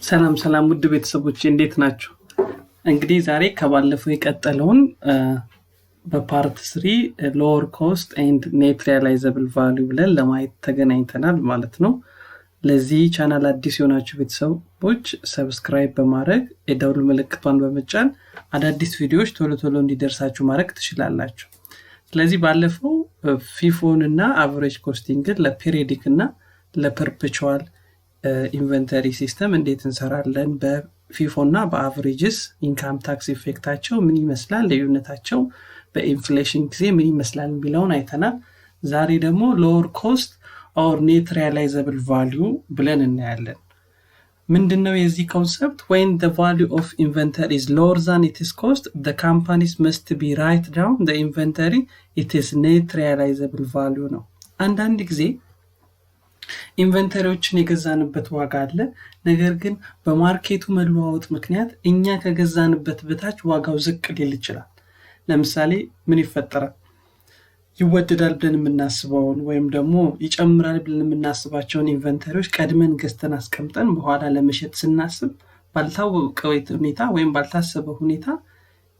ሰላም ውድ ቤተሰቦች እንዴት ናችሁ? እንግዲህ ዛሬ ከባለፈው የቀጠለውን በፓርት 3 lower cost and net realizable value ብለን ለማየት ተገናኝተናል ማለት ነው። ለዚህ ቻናል አዲስ የሆናችሁ ቤተሰቦች ሰብስክራይብ በማድረግ የደውል ምልክቷን በመጫን አዳዲስ ቪዲዮዎች ቶሎ እንዲደርሳችሁ ማድረግ ትችላላችሁ። ስለዚህ ባለፈው ፊፎን እና አቨሬጅ ኮስቲንግን ለፔሪዮዲክ እና ለፐርፔቹዋል ኢንቨንተሪ ሲስተም እንዴት እንሰራለን፣ በፊፎ እና በአቨሬጅስ ኢንካም ታክስ ኢፌክታቸው ምን ይመስላል፣ ልዩነታቸው በኢንፍሌሽን ጊዜ ምን ይመስላል የሚለውን አይተናል። ዛሬ ደግሞ ሎወር ኮስት ኦር ኔት ሪያላይዘብል ቫልዩ ብለን እናያለን። ምንድነው የዚህ ኮንሰፕት? when the value of inventory is lower than its cost, the companies must be write down the inventory, it is net realizable value ነው። አንዳንድ ጊዜ ኢንቨንተሪዎችን የገዛንበት ዋጋ አለ፣ ነገር ግን በማርኬቱ መለዋወጥ ምክንያት እኛ ከገዛንበት በታች ዋጋው ዝቅ ሊል ይችላል። ለምሳሌ ምን ይፈጠራል? ይወደዳል ብለን የምናስበውን ወይም ደግሞ ይጨምራል ብለን የምናስባቸውን ኢንቨንተሪዎች ቀድመን ገዝተን አስቀምጠን በኋላ ለመሸጥ ስናስብ ባልታወቀ ሁኔታ ወይም ባልታሰበ ሁኔታ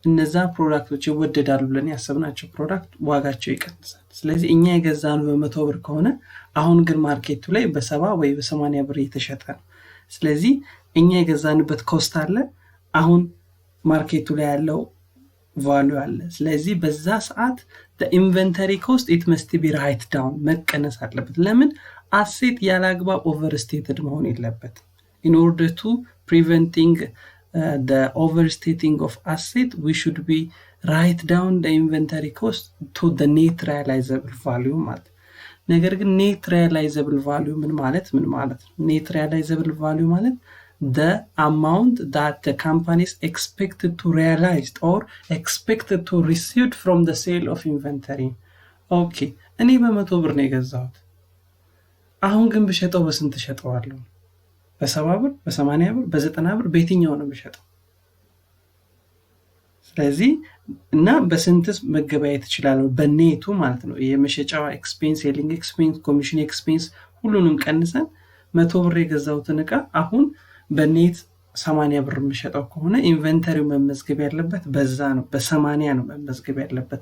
እነዛ ፕሮዳክቶች ይወደዳሉ ብለን ያሰብናቸው ፕሮዳክት ዋጋቸው ይቀንሳል። ስለዚህ እኛ የገዛነው በ100 ብር ከሆነ አሁን ግን ማርኬቱ ላይ በ70 ወይ በ80 ብር እየተሸጠ ነው። ስለዚህ እኛ የገዛንበት ኮስት አለ፣ አሁን ማርኬቱ ላይ ያለው ቫልዩ አለ። ስለዚህ በዛ ሰዓት the inventory cost it must be write down መቀነስ አለበት። ለምን? አሴት ያላግባብ overstated መሆን የለበት። in order to preventing the overstating of asset, we should be write down the inventory cost to the net realizable value ማለት። ነገር ግን net realizable value ምን ማለት ነው? net realizable value ማለት the amount that the companies expected to realize or expected to receive from the sale of inventory. okay እኔ በ100 ብር ነው የገዛሁት፣ አሁን ግን ብሸጠው በስንት ሸጠዋለሁ? በ70 ብር፣ በ80 ብር፣ በ90 ብር በየትኛው ነው የምሸጠው? ስለዚህ እና በስንትስ መገበያየት ይችላል? በኔቱ ማለት ነው። የመሸጫው ኤክስፔንስ፣ ሴሊንግ ኤክስፔንስ፣ ኮሚሽን ኤክስፔንስ ሁሉንም ቀንሰን 100 ብር የገዛሁትን ዕቃ አሁን በኔት 80 ብር የምሸጠው ከሆነ ኢንቨንተሪው መመዝገብ ያለበት በዛ ነው፣ በ80 ነው መመዝገብ ያለበት።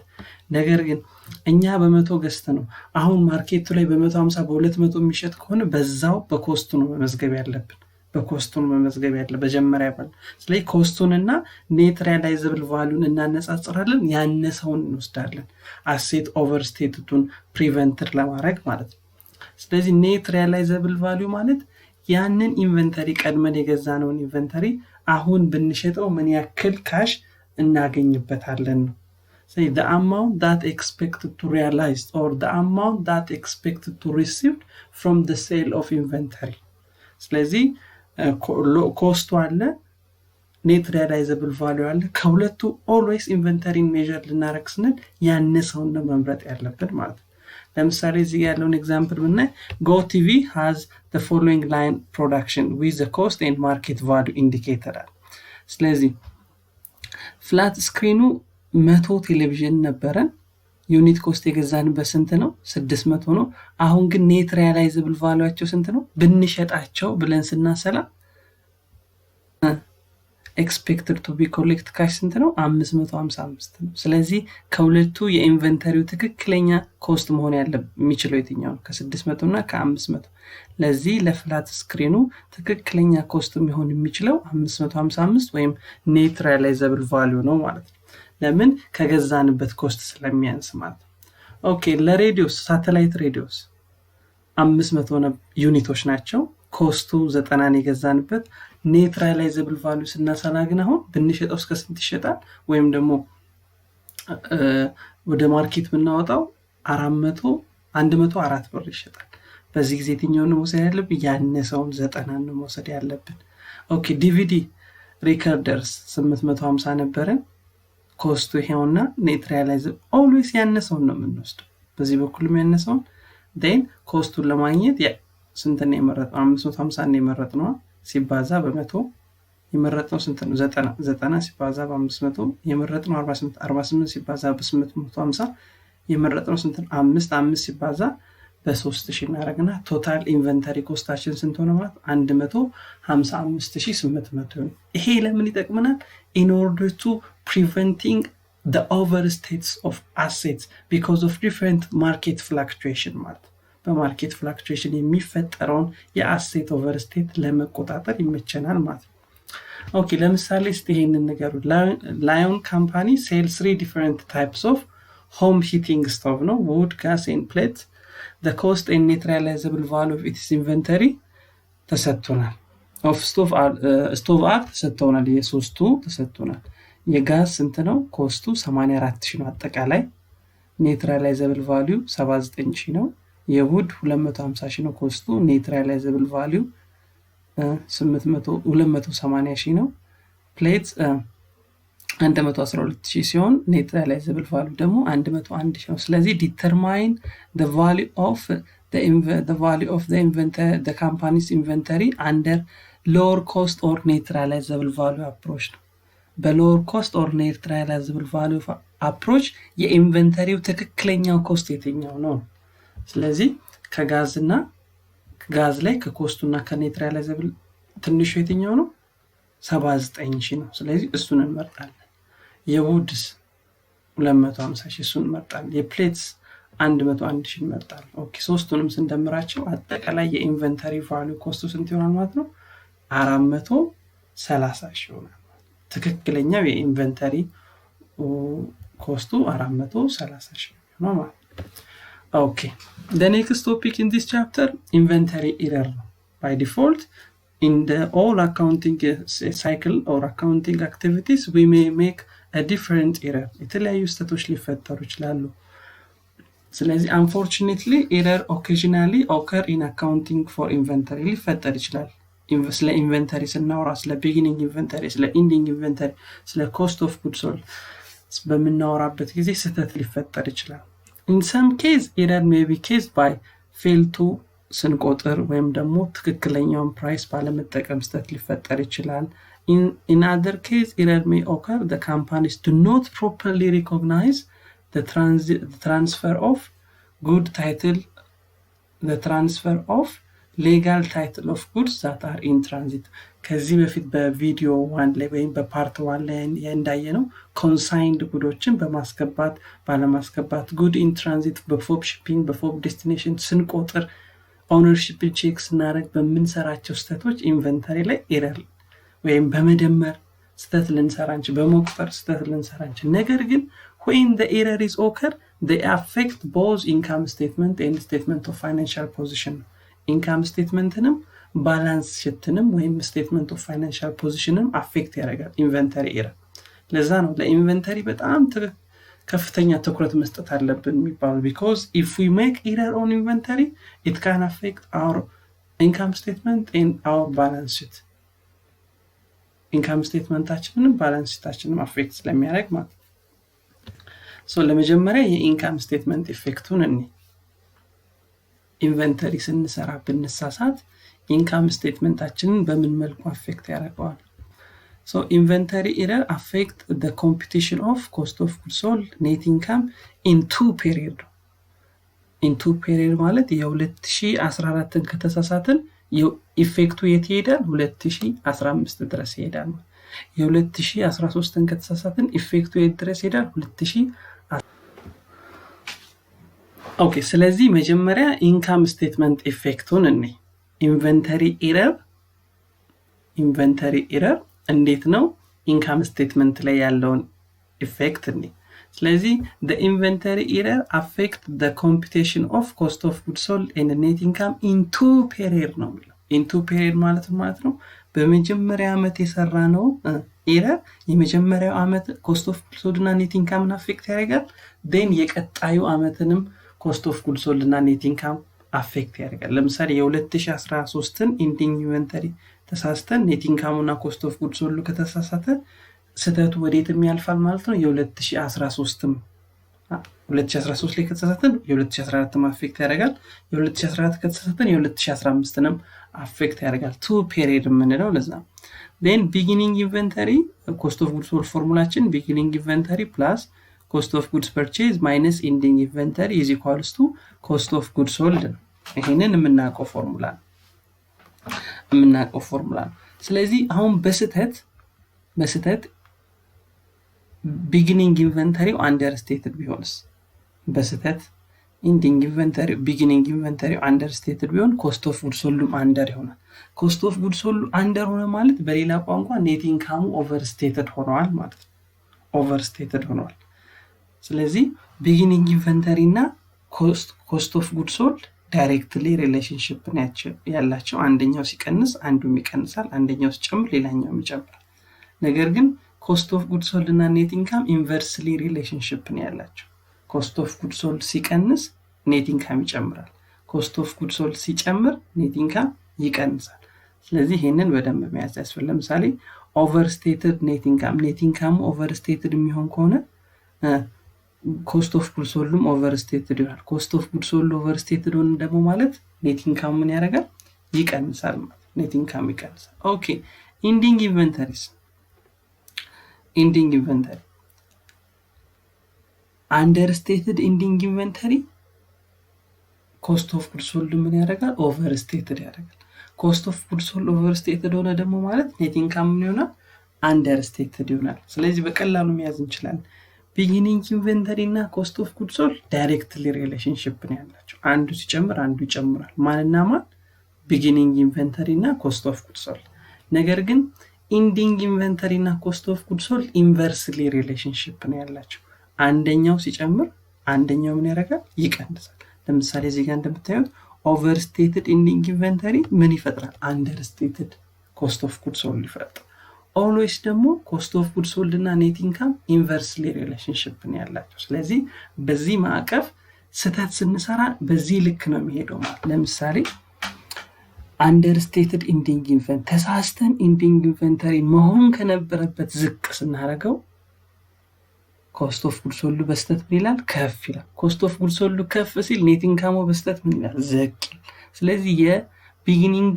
ነገር ግን እኛ በ100 ገዝተ ነው አሁን ማርኬቱ ላይ በ150 በ200 የሚሸጥ ከሆነ በዛው በኮስቱ ነው መመዝገብ ያለብን፣ በኮስቱን መመዝገብ ያለ በጀመሪያ ባል። ስለዚህ ኮስቱንና ኔት ሪያላይዘብል ቫልዩን እናነጻጽራለን፣ ያነሰውን እንወስዳለን አሴት ኦቨርስቴቱን ፕሪቨንትድ ለማድረግ ማለት ነው። ስለዚህ ኔት ሪያላይዘብል ቫልዩ ማለት ያንን ኢንቨንተሪ ቀድመን የገዛነውን ኢንቨንተሪ አሁን ብንሸጠው ምን ያክል ካሽ እናገኝበታለን ነው። say the amount that expected to realize or the amount that expected to receive from the sale of inventory. ስለዚህ ኮስቱ አለ፣ ኔት ሪያላይዘብል ቫልዩ አለ። ከሁለቱ always ኢንቨንተሪን ሜዠር ልናረግ ስንል ያነሰውን ነው መምረጥ ያለብን ማለት ነው። ለምሳሌ እዚህ ያለውን ኤግዛምፕል ብናይ GoTV has the following line production with the cost and market value indicated. ስለዚህ ፍላት ስክሪኑ 100 ቴሌቪዥን ነበረን፣ ዩኒት ኮስት የገዛንበት ስንት ነው? 600 ነው። አሁን ግን ኔት ሪያላይዘብል ቫልዩአቸው ስንት ነው ብንሸጣቸው ብለን ስናሰላ expected to be collect cash ስንት ነው? 555 ነው። ስለዚህ ከሁለቱ የኢንቨንተሪው ትክክለኛ ኮስት መሆን የሚችለው የትኛው ነው? ከ600 እና ከ500። ለዚህ ለፍላት ስክሪኑ ትክክለኛ ኮስት የሚሆን የሚችለው 555 ወይም ኔት ሪያላይዘብል ቫልዩ ነው ማለት ነው። ለምን? ከገዛንበት ኮስት ስለሚያንስ ማለት ነው። ኦኬ ለሬዲዮስ፣ ሳተላይት ሬዲዮስ 500 ዩኒቶች ናቸው፣ ኮስቱ 90 ነው የገዛንበት። ኔት ሪያላይዘብል ቫልዩ ስናሰላ ግን አሁን ብንሸጠው እስከ ስንት ይሸጣል? ወይም ደግሞ ወደ ማርኬት ብናወጣው 104 ብር ይሸጣል። በዚህ ጊዜ የትኛውን ነው መውሰድ ያለብን? ያነሰውን 90 ነው መውሰድ ያለብን። ኦኬ ዲቪዲ ሪከርደርስ 850 ነበረን፣ ኮስቱ ይሄውና ኔት ሪያላይዘብል ኦልዌይስ ያነሰውን ነው የምንወስደው፣ በዚህ በኩልም ያነሰውን then ኮስቱን ለማግኘት ስንት ነው የመረጥነው? 550 ነው የመረጥነው ሲባዛ በ100 የመረጥነው ስንት ነው? 90 ሲባዛ በ500 የመረጥነው 48 ሲባዛ በ850 የመረጥነው ስንት ነው? 5 ሲባዛ በ3000 እናደርግና ቶታል ኢንቨንተሪ ኮስታችን ስንት ሆነ ማለት 155800 ነው። ይሄ ለምን ይጠቅመናል? in order to preventing the overstates of assets because of different market fluctuation ማለት በማርኬት ፍላክቹዌሽን የሚፈጠረውን የአሴት ኦቨርስቴት ለመቆጣጠር ይመቸናል ማለት ነው። ኦኬ ለምሳሌ እስቲ ይሄንን ነገሩ ላዮን ካምፓኒ ሴልስ 3 different types of home heating stove ነው wood gas and plate the cost and net realizable value of its inventory ተሰጥቶናል። of stove are ተሰጥቶናል። የሶስቱ ተሰጥቶናል። የጋዝ ስንት ነው? ኮስቱ 84000 ነው አጠቃላይ። net realizable value 79000 ነው። የውድ 250000 ነው ኮስቱ። net realizable value 280000 ነው። ፕሌትስ 112000 ሲሆን net realizable value ደግሞ 101000 ነው። ስለዚህ determine the value of the inventory the company's inventory under lower cost or net realizable value approach ነው። በlower cost or net realizable value approach የኢንቨንተሪው ትክክለኛው ኮስት የትኛው ነው? ስለዚህ ከጋዝ ላይ ከኮስቱና ከኔት ሪያላይዘብል ትንሹ የትኛው ነው? 79000 ነው። ስለዚህ እሱን እንመርጣለን። የውድስ 250000 እሱን እንመርጣለን። የፕሌትስ 101000 እንመርጣለን። ኦኬ ሶስቱንም ስንደምራቸው አጠቃላይ የኢንቨንተሪ ቫልዩ ኮስቱ ስንት ይሆናል ማለት ነው? 430,000 ይሆናል። ትክክለኛው የኢንቨንተሪ ኮስቱ 430,000 ነው ማለት ነው። Okay, the next topic in this chapter, inventory error. By default, in the all accounting cycle or accounting activities, we may make a different error. የተለያዩ ስህተቶች ሊፈጠሩ ይችላሉ። ስለዚህ unfortunately, error occasionally occur in accounting for inventory. ሊፈጠር ይችላል። ስለ ኢንቨንተሪ ስናወራ ስለ beginning inventory፣ ስለ ending inventory፣ ስለ cost of goods sold በምናወራበት ጊዜ ስህተት ሊፈጠር ይችላል። In some case, error may be caused by fail to ስንቆጥር ወይም ደግሞ ትክክለኛውን ፕራይስ ባለመጠቀም ስህተት ሊፈጠር ይችላል። In other case, error may occur the companies do not properly recognize the transfer of good title, the transfer of legal title of goods that are in transit. ከዚህ በፊት በቪዲዮ 1 ላይ ወይም በፓርት 1 ላይ እንዳየነው ኮንሳይንድ ጉዶችን በማስገባት ባለማስገባት ጉድ ኢን ትራንዚት በፎብ ሺፒንግ በፎብ ዴስቲኔሽን ስንቆጥር ኦነርሺፕ ቼክ ስናደርግ በምንሰራቸው ስህተቶች ኢንቨንተሪ ላይ ኤረር ወይም በመደመር ስህተት ልንሰራ እንችላለን፣ በመቁጠር ስህተት ልንሰራ እንችላለን። ነገር ግን when the error is occur they affect both income statement and statement of financial position. ኢንካም ስቴትመንትንም ባላንስ ሺትንም ወይም ስቴትመንት ኦፍ ፋይናንሻል ፖዚሽንም አፌክት ያደርጋል ኢንቨንተሪ ኤረር። ለዛ ነው ለኢንቨንተሪ በጣም ከፍተኛ ትኩረት መስጠት አለብን የሚባለው because if we make error on inventory it can affect our income statement and our balance sheet. ኢንካም ስቴትመንታችንን ባላንስ ሺታችንን አፌክት ስለሚያደርግ ማለት ለመጀመሪያ የኢንካም ስቴትመንት ኢፌክቱን ኢንቨንተሪ ስንሰራ ብንሳሳት ኢንካም ስቴትመንታችንን በምን መልኩ አፌክት ያደርጋል? inventory error affect the computation of cost of goods sold net income in two period. in two period ማለት የ2014ን ከተሳሳትን ኢፌክቱ የት ይሄዳል? 2015 ድረስ ይሄዳል። የ2013ን ከተሳሳትን ኢፌክቱ የት ድረስ ይሄዳል? 2000 ኦኬ ስለዚህ መጀመሪያ ኢንካም ስቴትመንት ኢፌክቱን ኢንቨንተሪ ኤረር እንዴት ነው ኢንካም ስቴትመንት ላይ ያለውን ኢፌክት ስለዚህ the inventory error affect the computation of cost of goods sold and net income in two period ነው የሚለው። in two period ማለት ነው በመጀመሪያ ዓመት የሰራነው ኤረር የመጀመሪያው ዓመት cost of goods sold እና net income አፌክት ያደርጋል። then የቀጣዩ ዓመትንም cost of goods sold እና net income አፌክት ያደርጋል። ለምሳሌ የ2013ን ending inventory ተሳስተን net income እና cost of goods sold ከተሳሳተ ስህተቱ ወዴትም ያልፋል ማለት ነው። የ2013ም 2013 ላይ ከተሳሳተን የ2014ም አፌክት ያደርጋል። የ2014 ከተሳሳተን የ2015ንም አፌክት ያደርጋል። two period የምንለው ለዛ then beginning inventory cost of goods sold ፎርሙላችን beginning inventory plus cost of goods purchased minus ending inventory is equals to cost of goods sold ነው። ይሄንን የምናውቀው ፎርሙላ ነው። ስለዚህ አሁን በስተት ቢጊኒንግ ኢንቨንተሪው አንደርስቴትድ ቢሆንስ? በስተት ቢጊኒንግ ኢንቨንተሪው አንደርስቴትድ ቢሆን ኮስት ኦፍ ጉድስ ሶልድ አንደር ይሆናል። ኮስት ኦፍ ጉድስ ሶልድ አንደር ሆነ ማለት በሌላ ቋንቋ ኔት ኢንካሙ ኦቨርስቴትድ ሆነዋል ማለት ነው። ኦቨርስቴትድ ሆነዋል። ስለዚህ ቢጊኒንግ ኢንቨንተሪ እና ኮስት ኦፍ ጉድስ ሶልድ ዳይሬክትሊ ሪሌሽንሽፕ ያላቸው፣ አንደኛው ሲቀንስ አንዱም ይቀንሳል፣ አንደኛው ሲጨምር ሌላኛውም ይጨምራል። ነገር ግን ኮስት ኦፍ ጉድስ ሶልድ እና ኔት ኢንካም ኢንቨርስሊ ሪሌሽንሽፕ ያላቸው። ኮስት ኦፍ ጉድስ ሶልድ ሲቀንስ ኔት ኢንካም ይጨምራል፣ ኮስት ኦፍ ጉድስ ሶልድ ሲጨምር ኔት ኢንካም ይቀንሳል። ስለዚህ ይሄንን በደንብ መያዝ ያስፈልጋል። ለምሳሌ ኦቨርስቴትድ ኔት ኢንካሙ ኦቨርስቴትድ የሚሆን ከሆነ ኮስት ኦፍ ጉድስ ሶልድም ኦቨርስቴትድ ይሆናል። ኮስት ኦፍ ጉድስ ሶልድ ኦቨርስቴትድ ሆነ ደግሞ ማለት ኔት ኢንካም ምን ያደርጋል? ይቀንሳል ማለት ኔት ኢንካም ይቀንሳል። ኦኬ ኢንዲንግ ኢንቨንተሪ አንደርስቴትድ ኢንዲንግ ኢንቨንተሪ ኮስት ኦፍ ጉድስ ሶልድ ምን ያደርጋል? ኦቨርስቴትድ ያደርጋል። ኮስት ኦፍ ጉድስ ሶልድ ኦቨርስቴትድ ሆነ ደግሞ ማለት ኔት ኢንካም ምን ይሆናል? አንደርስቴትድ ይሆናል። ስለዚህ በቀላሉ መያዝ እንችላለን። ቢጊኒንግ ኢንቨንተሪ እና ኮስት ኦፍ ጉድስ ሶልድ ዳይሬክትሊ ሪሌሽንሽፕ ያላቸው፣ አንዱ ሲጨምር አንዱ ይጨምራል። ማንና ማን? ቢጊኒንግ ኢንቨንተሪ እና ኮስት ኦፍ ጉድስ ሶልድ። ነገር ግን ኢንዲንግ ኢንቨንተሪ እና ኮስት ኦፍ ጉድስ ሶልድ ኢንቨርስሊ ሪሌሽንሽፕ ያላቸው፣ አንደኛው ሲጨምር አንደኛው ምን ያደርጋል? ይቀንሳል። ለምሳሌ እዚህ ጋር እንደምታዩት ኦቨርስቴትድ ኢንዲንግ ኢንቨንተሪ ምን ይፈጥራል? አንደርስቴትድ ኮስት ኦፍ ጉድስ ሶልድ ይፈጥራል። ኦልዌይስ ደግሞ ኮስት ኦፍ ጉድስ ሶልድ እና ኔት ኢንካም ኢንቨርስሊ ሪሌሽንሽፕ ያላቸው። ስለዚህ በዚህ ማዕቀፍ ስህተት ስንሰራ በዚህ ልክ ነው የሚሄደው ማለት። ለምሳሌ አንደርስቴትድ ኢንዲንግ ኢንቨንተሪ ተሳስተን ኢንዲንግ ኢንቨንተሪ መሆን ከነበረበት ዝቅ ስናደርገው ኮስት ኦፍ ጉድስ ሶልድ በስተት ምን ይላል? ከፍ ይላል። ኮስት ኦፍ ጉድስ ሶልድ ከፍ ሲል ኔት ኢንካሙ በስተት ምን ይላል? ዝቅ። ስለዚህ የቢጊኒንግ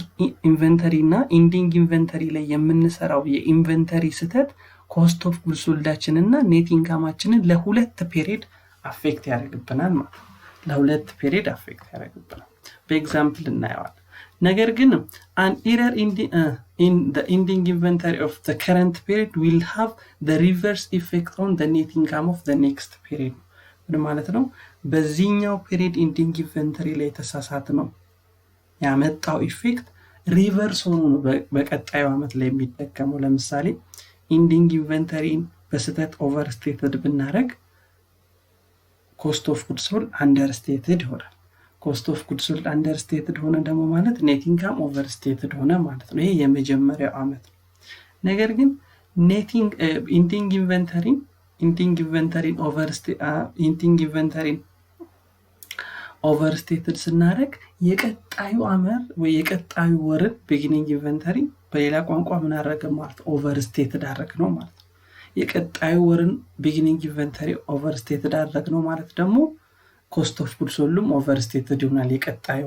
ኢንቨንተሪ እና ኢንዲንግ ኢንቨንተሪ ላይ የምንሰራው የኢንቨንተሪ ስህተት ኮስት ኦፍ ጉድስ ሶልዳችንን እና ኔት ኢንካማችንን ለሁለት ፔሪድ አፌክት ያደርግብናል ማለት ነው። ለሁለት ፔሪድ አፌክት ያደርግብናል። በኤግዛምፕል እናየዋለን። ነገር ግን an error in the ending inventory of the current period will have the reverse effect on the net income of the next period ማለት ነው። በዚህኛው ፔሪድ ኢንዲንግ ኢንቨንተሪ ላይ የተሳሳተ ነው ያመጣው ኢፌክት ሪቨርስ ሆኖ ነው በቀጣዩ ዓመት ላይ የሚደገመው። ለምሳሌ ኢንዲንግ ኢንቨንተሪን በስተት ኦቨርስቴትድ ብናደርግ ኮስት ኦፍ ጉድስ ሶልድ አንደርስቴትድ ይሆናል። ኮስት ኦፍ ጉድስ ሶልድ አንደርስቴትድ ሆነ ደግሞ ማለት ኔት ኢንካም ኦቨርስቴትድ ሆነ ማለት ነው። ይሄ የመጀመሪያው ዓመት ነው። ነገር ግን ኢንዲንግ ኢንቨንተሪን ኦቨርስቴትድ ስናደርግ የቀጣዩ ዓመት ወይ የቀጣዩ ወርን ቢጊኒንግ ኢንቨንተሪ በሌላ ቋንቋ ምን አደረገ ማለት ኦቨርስቴትድ አደረግ ነው ማለት ነው። የቀጣዩ ወርን ቢጊኒንግ ኢንቨንተሪ ኦቨርስቴትድ አደረግ ነው ማለት ደግሞ ኮስት ኦፍ ጉድስ ሶልድም ኦቨርስቴትድ ይሆናል። የቀጣዩ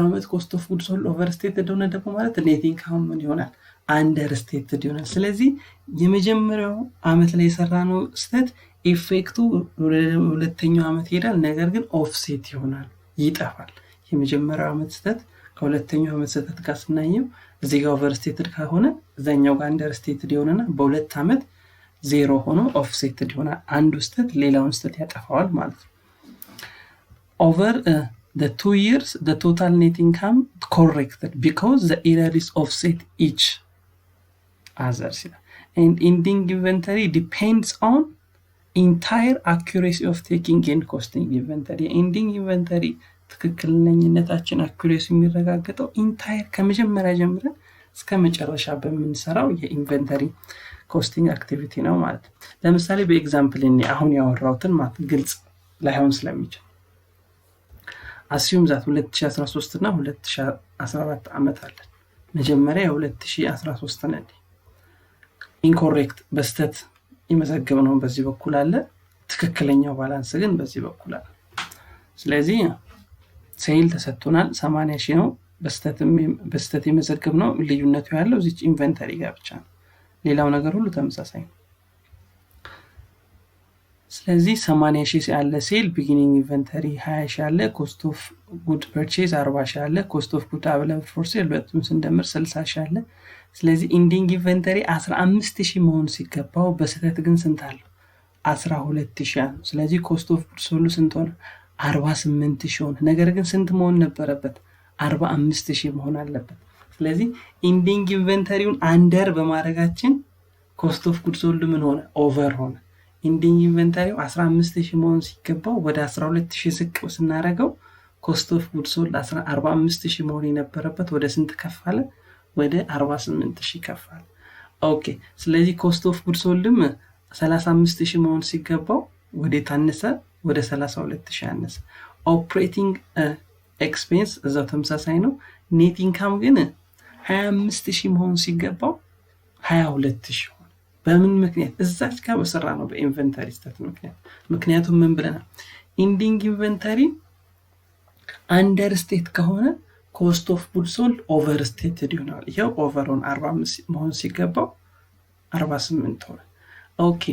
ዓመት ኮስት ኦፍ ጉድስ ሶልድ ኦቨርስቴትድ ሆነ ደግሞ ማለት ኔት ኢንካም ምን ይሆናል? አንደርስቴትድ ይሆናል። ስለዚህ የመጀመሪያው ዓመት ላይ የሰራነው ስህተት ኢፌክቱ ሁለተኛው ዓመት ይሄዳል፣ ነገር ግን ኦፍሴት ይሆናል፣ ይጠፋል። የመጀመሪያው ዓመት ስህተት ከሁለተኛው ዓመት ስህተት ጋር ስናየው እዚህ ጋር ኦቨርስቴትድ ከሆነ እዛኛው ጋር አንደርስቴትድ ይሆንና በሁለት ዓመት ዜሮ ሆኖ ኦፍሴትድ ይሆናል። አንዱ ስህተት ሌላውን ስህተት ያጠፋዋል ማለት ነው። Over the 2 years, the total net income corrected because the error is offset each other. And ending inventory depends on entire accuracy of taking and costing inventory. Ending inventory ትክክለኛነታችን አኩሬሲ የሚረጋገጠው ኢንታየር ከመጀመሪያ ጀምረን እስከ መጨረሻ በምንሰራው የኢንቨንተሪ ኮስቲንግ አክቲቪቲ ነው ማለት ነው። ለምሳሌ በኤግዛምፕል አሁን ያወራሁትን ማለት ግልጽ ላይሆን ስለሚችል አስዩም ዛት 2013 እና 2014 ዓመት አለን። መጀመሪያ የ2013 ነው ኢንኮሬክት በስተት ይመዘገብ ነው በዚህ በኩል አለ፣ ትክክለኛው ባላንስ ግን በዚህ በኩል አለ። ስለዚህ ሴል ተሰጥቶናል 80,000 ነው፣ በስተት ይመዘገብ ነው። ልዩነቱ ያለው እዚህ ኢንቨንተሪ ጋር ብቻ ነው። ሌላው ነገር ሁሉ ተመሳሳይ ነው። ስለዚህ 80,000 ያለ ሴል ቢጊኒንግ ኢንቨንተሪ 20,000 ያለ ኮስት ኦፍ ጉድ ፐርቼዝ 40,000 ያለ ኮስት ኦፍ ጉድ አቬለብል ፎር ሴል ሁለቱን ስንደምር 60,000 ያለ። ስለዚህ ኢንዲንግ ኢንቨንተሪ 15,000 መሆን ሲገባው በስህተት ግን ስንት አለው? 12,000 ነው። ስለዚህ ኮስት ኦፍ ጉድ ሶሉ ስንት ሆነ? 48,000 ሆነ። ነገር ግን ስንት መሆን ነበረበት? 45,000 መሆን አለበት። ስለዚህ ኢንዲንግ ኢንቨንተሪውን አንደር በማድረጋችን ኮስት ኦፍ ጉድ ሶልድ ምን ሆነ? ኦቨር ሆነ። ኢንዲንግ ኢንቨንተሪው 15,000 መሆን ሲገባው ወደ 12,000 ዝቅ ስናደርገው ኮስት ኦፍ ጉድ ሶልድ 45,000 መሆን የነበረበት ወደ ስንት ከፍ አለ? ወደ 48,000 ከፍ አለ። ኦኬ ስለዚህ ኮስት ኦፍ ጉድ ሶልድም 35,000 መሆን ሲገባው ወደ ታነሰ? ወደ 32,000 አነሰ። ኦፕሬቲንግ ኤክስፔንስ እዛው ተመሳሳይ ነው። ኔት ኢንካም ግን 25,000 መሆን ሲገባው 22,000 ሆነ። በምን ምክንያት? እዛች ጋር በሰራ ነው በኢንቨንተሪ ስህተት ምክንያት። ምክንያቱም ምን ብለናል? ኢንዲንግ ኢንቨንተሪ አንደር ስቴት ከሆነ ኮስት ኦፍ ጉድ ሶልድ ኦቨር ስቴትድ ይሆናል። ይሄው ኦቨር ሆነ 45 መሆን ሲገባው 48 ሆነ። ኦኬ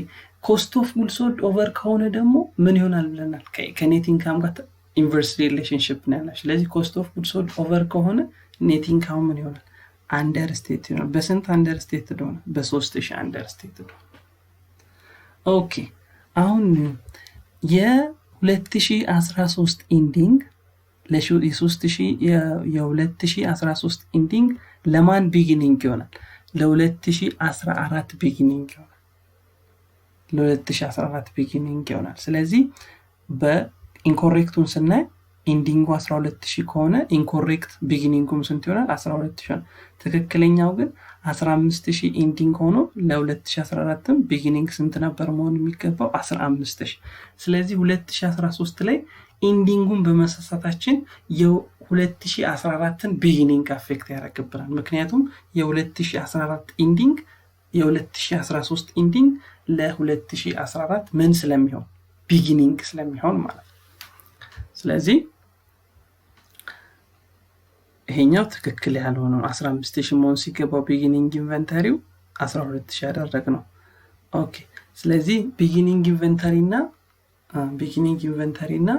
ኮስት ኦፍ ጉድ ሶልድ ኦቨር ከሆነ ደግሞ ምን ይሆናል ብለናል? ከኔት ኢንካም ጋር ኢንቨርስ ሪሌሽንሺፕ ነው ያለው። ስለዚህ ኮስት ኦፍ ጉድ ሶልድ ኦቨር ከሆነ ኔት ኢንካም ምን ይሆናል? አንደር ስቴት ይሆናል። በስንት አንደር ስቴት ሆነ? በ3,000 አንደር ስቴት ሆነ። ኦኬ አሁን የ2013 ኢንዲንግ የ2013 ኢንዲንግ ለማን ቢጊኒንግ ይሆናል? ለ2014 ቢጊኒንግ ይሆናል። ለ2014 ቢጊኒንግ ይሆናል። ስለዚህ በኢንኮሬክቱን ስናይ ኢንዲንጉ 12,000 ከሆነ ኢንኮሬክት ቢጊኒንጉም ስንት ይሆናል? 12,000 ነው። ትክክለኛው ግን 15,000 ኢንዲንግ ሆኖ ለ2014ም ቢጊኒንግ ስንት ነበር መሆን የሚገባው? 15,000። ስለዚህ 2013 ላይ ኢንዲንጉን በመሳሳታችን የ2014ን ቢጊኒንግ አፌክት ያደርግብናል። ምክንያቱም የ2014 ኢንዲንግ የ2013 ኢንዲንግ ለ2014 ምን ስለሚሆን? ቢጊኒንግ ስለሚሆን ማለት ነው። ስለዚህ ይሄኛው ትክክል ያልሆነው 15,000 መሆን ሲገባው ቢጊኒንግ ኢንቨንተሪው 12,000 ያደረግነው። ኦኬ ስለዚህ ቢጊኒንግ ኢንቨንተሪ እና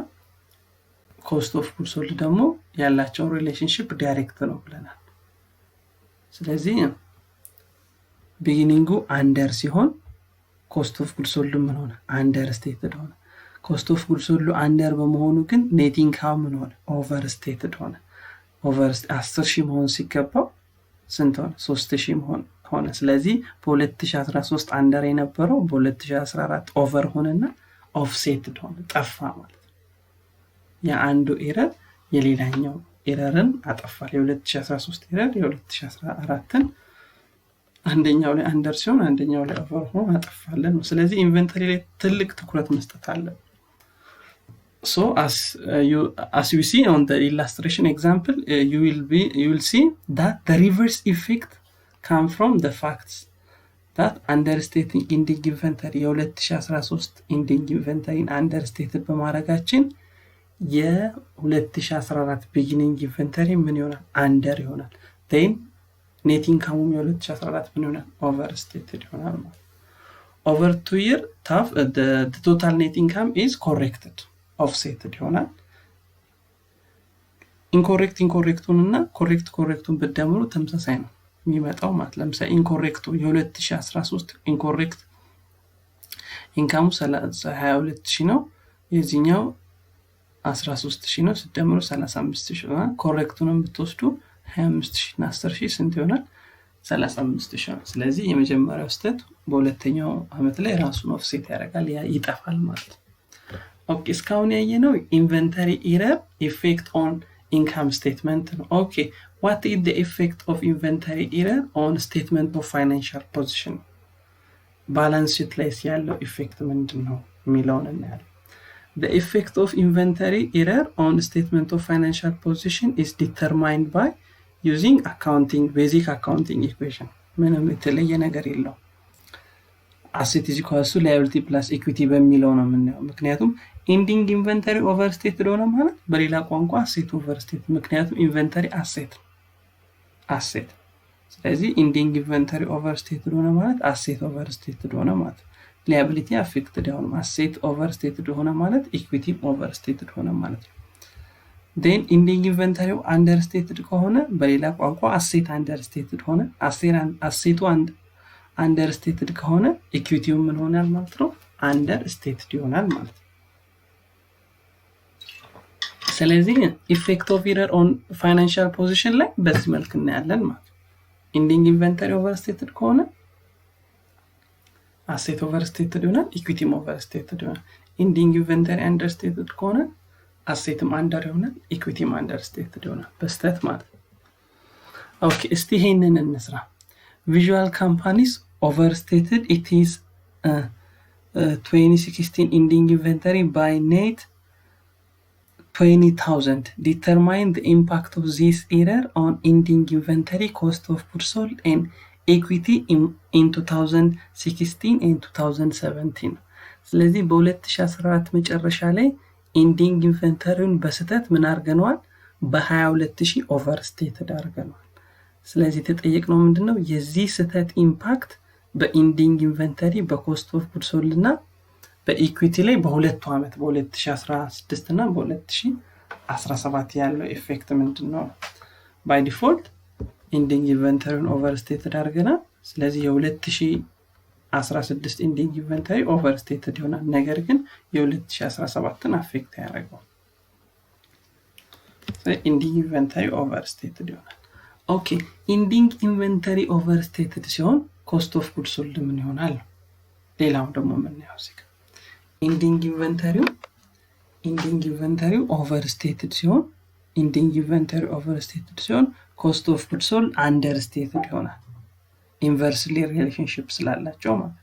ኮስት ኦፍ ጉድ ሶልድ ደግሞ ያላቸው ሪሌሽንሺፕ ዳይሬክት ነው ብለናል። ስለዚህ ቢጊኒንጉ አንደር ሲሆን ኮስት ኦፍ ጉድ ሶልድ ምን ሆነ? አንደር ስቴትድ ሆነ። ኮስት ኦፍ ጉድ ሶልድ አንደር በመሆኑ ግን ኔት ኢንካም ምን ሆነ? ኦቨር ስቴትድ ሆነ። 10,000 መሆን ሲገባው ስንት ሆነ? 3,000 ሆነ። ስለዚህ በ2013 አንደር የነበረው በ2014 ኦቨር ሆነና ኦፍሴትድ ሆነ፣ ጠፋ ማለት ነው። የአንዱ ኤረር የሌላኛው ኤረርን አጠፋል። የ2013 ኤረር የ2014ን አንደኛው ላይ አንደር ሲሆን አንደኛው ላይ ኦቨር ሆኖ አጠፋለን ነው። ስለዚህ ኢንቨንተሪ ላይ ትልቅ ትኩረት መስጠት አለብን። So as you see on the illustration example, you will see that the reverse effect come from the facts that understating ending inventory የ2013 ending inventory understated በማድረጋችን የ2014 beginning inventory ምን ይሆናል? under ይሆናል። then net income የ2014 ምን ይሆናል? overstated ይሆናል ማለት። over 2 year the total net income is corrected, offsetted ይሆናል። ኢንኮሬክቱን እና ኮሬክቱን በደምሩ ተመሳሳይ ነው የሚመጣው ማለት። ለምሳሌ ኢንኮሬክቱ የ2013 ኢንኮሬክት ኢንካሙ 22,000 ነው፣ የዚህኛው 13,000 ነው። ሲደምሩ 35,000 ነው። ኮሬክቱንም ብትወስዱ 25,000 እና 10,000 ስንት ይሆናል? 35,000 ነው። ስለዚህ የመጀመሪያው ስቴት በሁለተኛው አመት ላይ ራሱን ኦፍሴት ያደርጋል፣ ያ ይጠፋል ማለት ነው። ኦኬ እስካሁን ያየነው ኢንቨንተሪ ኤረር ኢፌክት ኦን income statement. Okay, what is the effect of inventory error on statement of financial position? Balance sheet ላይ ያለው ኢፌክት ምንድነው የሚለውን እናያለን። The effect of inventory error on statement of financial position is determined by using basic accounting equation. ምንም የተለየ ነገር የለውም። asset is equals to liability plus equity በሚለው ነው የምናየው። ምክንያቱም ending inventory overstated ሆነ ማለት በሌላ ቋንቋ asset overstated፣ ምክንያቱም inventory asset። ስለዚህ ending inventory overstated ሆነ ማለት asset overstated ሆነ ማለት። ሊያቢሊቲ አፌክትድ አይሆንም። አሴት ኦቨርስቴትድ ሆነ ማለት ኢኩዊቲ ኦቨርስቴትድ ሆነ ማለት ነው። ዴን ኢንዲንግ ኢንቨንተሪው አንደርስቴትድ ከሆነ በሌላ ቋንቋ አሴት አንደርስቴትድ ሆነ። አሴቱ አንደርስቴትድ ከሆነ ኢኩዊቲው ምን ሆናል ማለት ነው? አንደርስቴትድ ይሆናል ማለት ነው። ስለዚህ ኢፌክት ኦፍ ኢረር ኦን ፋይናንሻል ፖዚሽን ላይ በዚህ መልክ እናያለን ማለት ነው። ኢንዲንግ ኢንቨንተሪ ኦቨርስቴትድ ከሆነ አሴት ኦቨርስቴትድ ይሆናል፣ ኢኩዊቲም ኦቨርስቴትድ ይሆናል። ኢንዲንግ ኢንቨንተሪ አንደርስቴትድ ከሆነ አሴትም አንደር ይሆናል፣ ኢኩዊቲም አንደርስቴትድ ይሆናል። በስተት ማለት ነው። ኦኬ እስቲ ይሄንን እንስራ። ቪዥዋል ካምፓኒስ overstated it is 2016 ending inventory by net 20,000. Determine the impact of this error on ending inventory, cost of goods sold and equity in 2016 and 2017. ስለዚህ በ2014 መጨረሻ ላይ ኢንዲንግ ኢንቨንተሪውን በስተት ምን አድርገነዋል? በ22,000 ኦቨርስቴትድ አድርገነዋል። ስለዚህ ተጠየቅነው ምንድነው የዚህ ስተት ኢምፓክት በኢንዲንግ ኢንቨንተሪ በኮስት ኦፍ ጉድስ ሶልድ እና በኢኩዊቲ ላይ በሁለቱ ዓመት በ2016 እና በ2017 ያለው ኢፌክት ምንድነው? ባይ ዲፎልት ኢንዲንግ ኢንቨንተሪውን ኦቨርስቴትድ አድርገናል። ስለዚህ የ2016 ኢንዲንግ ኢንቨንተሪ ኦቨርስቴትድ ይሆናል። ነገር ግን የ2017ን አፌክት ያደርገው ኢንዲንግ ኢንቨንተሪ ኦቨርስቴትድ ይሆናል። ኦኬ ኢንዲንግ ኢንቨንተሪ ኦቨርስቴትድ ሲሆን ኮስት ኦፍ ጉድስ ሶልድ ምን ይሆናል? ሌላው ደግሞ የምናየው እዚህ ጋር ኢንዲንግ ኢንቨንተሪው ኦቨርስቴትድ ሲሆን ኮስት ኦፍ ጉድስ ሶልድ አንደርስቴትድ ይሆናል። ኢንቨርስሊ ሪሌሽንሺፕ ስላላቸው ማለት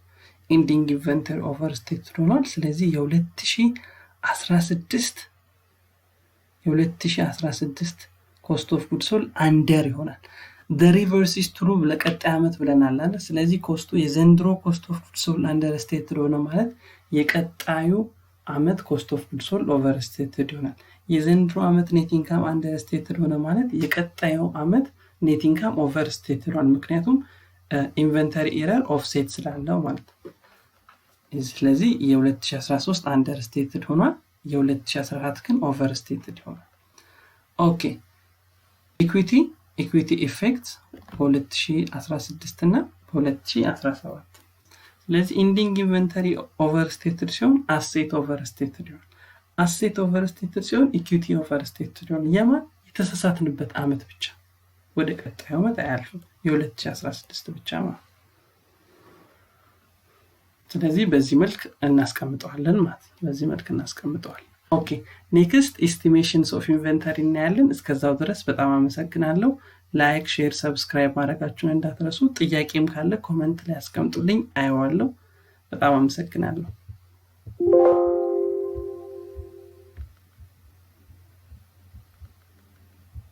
ኢንዲንግ ኢንቨንተሪ ኦቨርስቴትድ ሆኗል። ስለዚህ የ2016 ኮስት ኦፍ ጉድስ ሶልድ አንደር ይሆናል። the reverse is true ለቀጣይ ዓመት ብለናል አይደል? ስለዚህ ኮስቱ የዘንድሮ ኮስት ኦፍ ጉድስ ሶልድ አንደርስቴትድ ሆነ ማለት የቀጣዩ ዓመት ኮስት ኦፍ ጉድስ ሶልድ ኦቨርስቴትድ ይሆናል። የዘንድሮ ዓመት ኔት ኢንካም አንደርስቴትድ ሆነ ማለት የቀጣዩ ዓመት ኔት ኢንካም ኦቨርስቴትድ ሆነ፣ ምክንያቱም ኢንቨንተሪ ኤረር ኦፍሴት ስላለው ማለት ነው። ስለዚህ የ2013 አንደርስቴትድ ሆኗል፣ የ2014 ግን ኦቨርስቴትድ ይሆናል። ኦኬ ኢኩዊቲ ኢፌክት በ2016 እና በ2017። ስለዚህ ኢንዲንግ ኢንቨንተሪ ኦቨርስቴትድ ሲሆን አሴት ኦቨርስቴትድ ይሆናል። አሴት ኦቨርስቴትድ ሲሆን ኢኩዊቲ ኦቨርስቴትድ ይሆናል። የማን የተሳሳትንበት ዓመት ብቻ ወደ ቀጣዩ ዓመት አያልፍም፣ የ2016 ብቻ ማለት። ስለዚህ በዚህ መልክ እናስቀምጠዋለን ማለት ነው። በዚህ መልክ እናስቀምጠዋለን። ኦኬ ኔክስት ኤስቲሜሽንስ ኦፍ ኢንቨንተሪ እናያለን። እስከዛው ድረስ በጣም አመሰግናለሁ። ላይክ፣ ሼር፣ ሰብስክራይብ ማድረጋችሁን እንዳትረሱ። ጥያቄም ካለ ኮሜንት ላይ አስቀምጡልኝ፣ አየዋለሁ። በጣም አመሰግናለሁ።